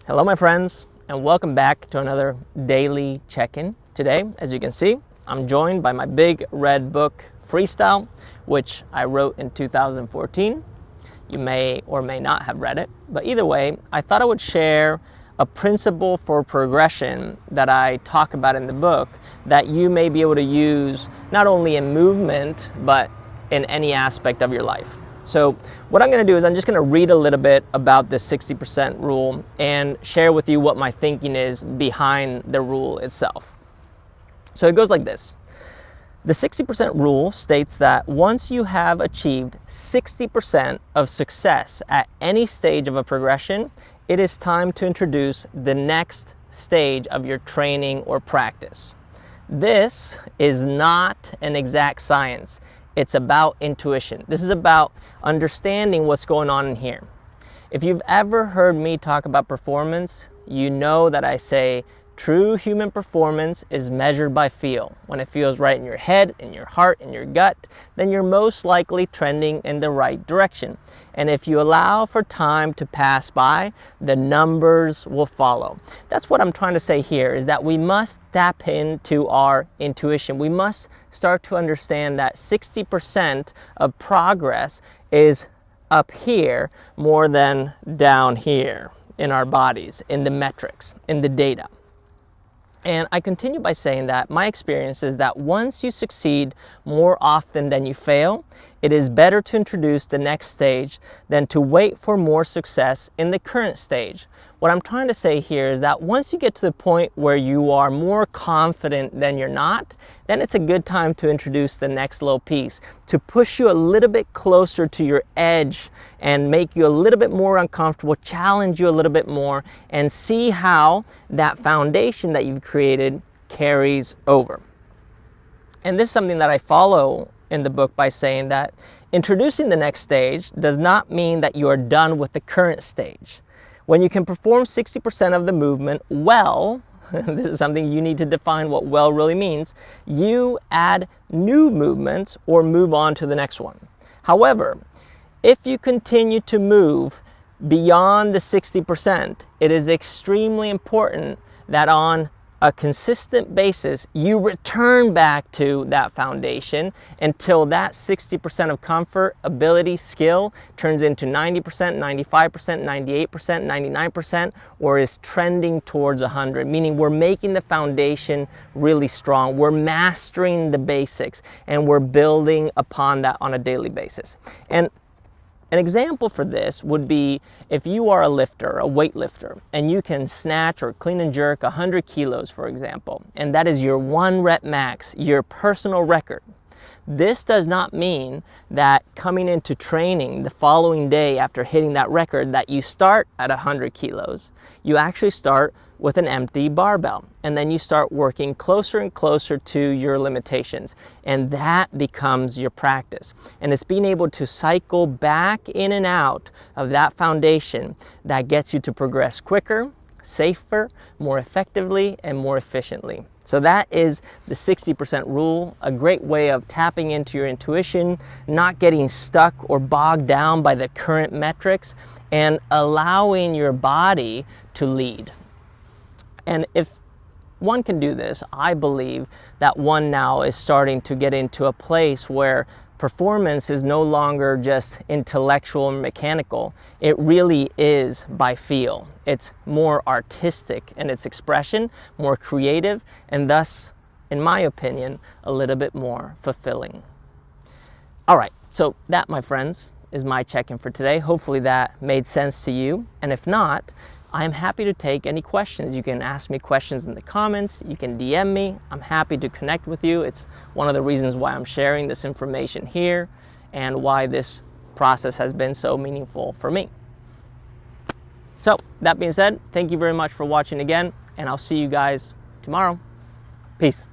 Hello my friends, and welcome back to another daily check-in. Today, as you can see, I'm joined by my big red book, Freestyle, which I wrote in 2014. You may or may not have read it, but either way, I thought I would share a principle for progression that I talk about in the book that you may be able to use not only in movement, but in any aspect of your life. So what I'm going to do is I'm just going to read a little bit about the 60% rule and share with you what my thinking is behind the rule itself. So it goes like this. The 60% rule states that once you have achieved 60% of success at any stage of a progression, it is time to introduce the next stage of your training or practice. This is not an exact science. It's about intuition. This is about understanding what's going on in here. If you've ever heard me talk about performance, you know that I say true human performance is measured by feel. When it feels right in your head, in your heart, in your gut, then you're most likely trending in the right direction. And if you allow for time to pass by, the numbers will follow. That's what I'm trying to say here, is that we must tap into our intuition. We must start to understand that 60% of progress is up here more than down here in our bodies, in the metrics, in the data. And I continue by saying that my experience is that once you succeed more often than you fail, it is better to introduce the next stage than to wait for more success in the current stage. What I'm trying to say here is that once you get to the point where you are more confident than you're not, then it's a good time to introduce the next little piece to push you a little bit closer to your edge and make you a little bit more uncomfortable, challenge you a little bit more, and see how that foundation that you've created carries over. And this is something that I follow in the book by saying that introducing the next stage does not mean that you are done with the current stage. When you can perform 60% of the movement well, this is something you need to define what well really means, you add new movements or move on to the next one. However, if you continue to move beyond the 60%, it is extremely important that on a consistent basis, you return back to that foundation until that 60% of comfort, ability, skill turns into 90%, 95%, 98%, 99%, or is trending towards 100, meaning we're making the foundation really strong. We're mastering the basics and we're building upon that on a daily basis. And an example for this would be if you are a lifter, a weightlifter, and you can snatch or clean and jerk 100 kilos, for example, and that is your 1 rep max, your personal record. This does not mean that coming into training the following day after hitting that record that you start at 100 kilos. You actually start with an empty barbell, and then you start working closer and closer to your limitations, and that becomes your practice. And it's being able to cycle back in and out of that foundation that gets you to progress quicker, safer, more effectively, and more efficiently. So that is the 60% rule, a great way of tapping into your intuition, not getting stuck or bogged down by the current metrics, and allowing your body to lead. And if one can do this, I believe that one now is starting to get into a place where performance is no longer just intellectual and mechanical. It really is by feel. It's more artistic in its expression, more creative, and thus, in my opinion, a little bit more fulfilling. All right, so that, my friends, is my check-in for today. Hopefully that made sense to you. And if not, I'm happy to take any questions. You can ask me questions in the comments. You can DM me. I'm happy to connect with you. It's one of the reasons why I'm sharing this information here and why this process has been so meaningful for me. So that being said, thank you very much for watching again, and I'll see you guys tomorrow. Peace.